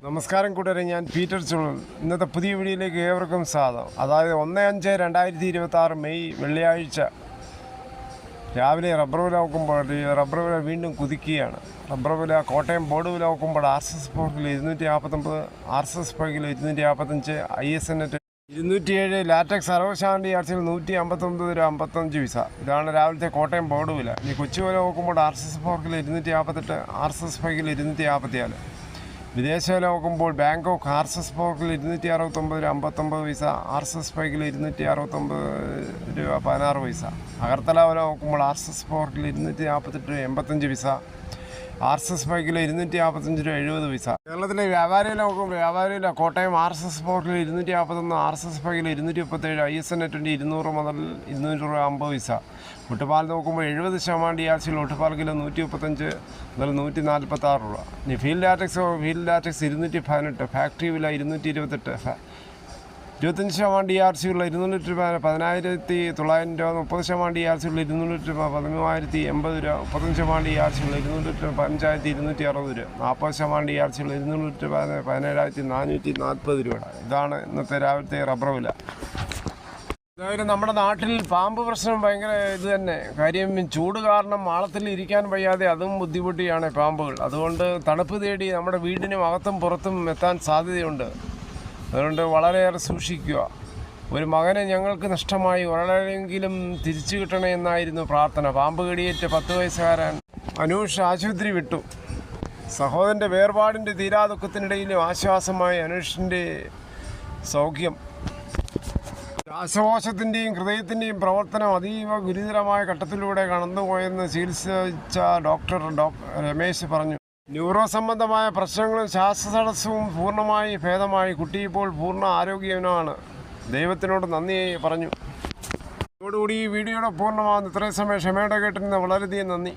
നമസ്കാരം കൂട്ടുകാരെ, ഞാൻ പീറ്റർ ചുഴൽ. ഇന്നത്തെ പുതിയ വീഡിയോയിലേക്ക് ഏവർക്കും സ്വാഗതം. അതായത് 1/5/2026 മെയ് വെള്ളിയാഴ്ച രാവിലെ റബ്ബർ വില നോക്കുമ്പോൾ റബ്ബർ വില വീണ്ടും കുതിക്കുകയാണ്. റബ്ബർ വില കോട്ടയം ബോർഡ് വില നോക്കുമ്പോൾ RSS പോർക്കിൽ 249, RSS പോർക്കിൽ 245, ISN 207, ലാറ്റക്സ് 60 ആഴ്ചയിൽ 159 രൂപ 55 പൈസ. ഇതാണ് രാവിലത്തെ കോട്ടയം ബോർഡ് വില. ഇനി കൊച്ചു വില നോക്കുമ്പോൾ RSS പോർക്കിൽ 248, RSS പോർക്കിൽ 254. വിദേശ വില നോക്കുമ്പോൾ ബാങ്കോക്ക് RSS പോർക്കിൽ 269 രൂപ 59 പൈസ, RSS പോർക്കിൽ 269 രൂപ 16 പൈസ. അഗർത്തല വില നോക്കുമ്പോൾ RSS പോർക്കിൽ 248 രൂപ 85 പൈസ, RSS പോർക്കിൽ 245 രൂപ 70 പൈസ. കേരളത്തിലെ വ്യാപാരി വില നോക്കുമ്പോൾ വ്യാപാരി വില കോട്ടയം RSS പോർക്കിൽ 241, RSS പോർക്കിൽ 237, ISN 200 മുതൽ 200 രൂപ 50 പൈസ. ഒട്ടുപാൽ നോക്കുമ്പോൾ 70% DRCയിൽ ഒട്ടുപാൽ കിലോ 135 മുതൽ 146 രൂപ. ഇനി ഫീൽഡ് ലാറ്റക്സ് 218, ഫാക്ടറി വില 228, 25% DRCയുള്ള 200 രൂപ 10,900 രൂപ, 30% DRCയുള്ള 200 രൂപ 13,080 രൂപ, 35% DRCയുള്ള 200 രൂപ 15,260 രൂപ, 40% DRCയുള്ള 200 രൂപ 17,440 രൂപ. ഇതാണ് ഇന്നത്തെ രാവിലത്തെ റബ്ബർ വില. അതായത് നമ്മുടെ നാട്ടിൽ പാമ്പ് പ്രശ്നം ഭയങ്കര ഇത് തന്നെ. കാര്യം ചൂട് കാരണം മാളത്തിൽ ഇരിക്കാൻ വയ്യാതെ അതും ബുദ്ധിമുട്ടിയാണ് പാമ്പുകൾ. അതുകൊണ്ട് തണുപ്പ് തേടി നമ്മുടെ വീടിനും അകത്തും പുറത്തും എത്താൻ സാധ്യതയുണ്ട്. അതുകൊണ്ട് വളരെയേറെ സൂക്ഷിക്കുക. ഒരു മകനെ ഞങ്ങൾക്ക് നഷ്ടമായി, ഒരാളെങ്കിലും തിരിച്ചു കിട്ടണേ എന്നായിരുന്നു പ്രാർത്ഥന. പാമ്പ് കടിയേറ്റ് 10 വയസ്സുകാരൻ അനൂഷ് ആശുപത്രി വിട്ടു. സഹോദരൻ്റെ വേർപാടിൻ്റെ തീരാദുഃഖത്തിനിടയിലും ആശ്വാസമായി അനൂഷിൻ്റെ സൗഖ്യം. ശ്വാസകോശത്തിൻ്റെയും ഹൃദയത്തിൻ്റെയും പ്രവർത്തനം അതീവ ഗുരുതരമായ ഘട്ടത്തിലൂടെ കടന്നുപോയെന്ന് ചികിത്സിച്ച ഡോക്ടർ രമേശ് പറഞ്ഞു. ന്യൂറോ സംബന്ധമായ പ്രശ്നങ്ങളും ശ്വാസതടസ്സവും പൂർണ്ണമായി ഭേദമായി. കുട്ടി ഇപ്പോൾ പൂർണ്ണ ആരോഗ്യവാനാണ്. ദൈവത്തിനോട് നന്ദി പറഞ്ഞു. ഇതോടുകൂടി ഈ വീഡിയോയുടെ പൂർണ്ണമാകുന്നു. ഇത്രയും സമയം ക്ഷമയോടെ കേട്ടിരുന്ന വളരെയധികം നന്ദി.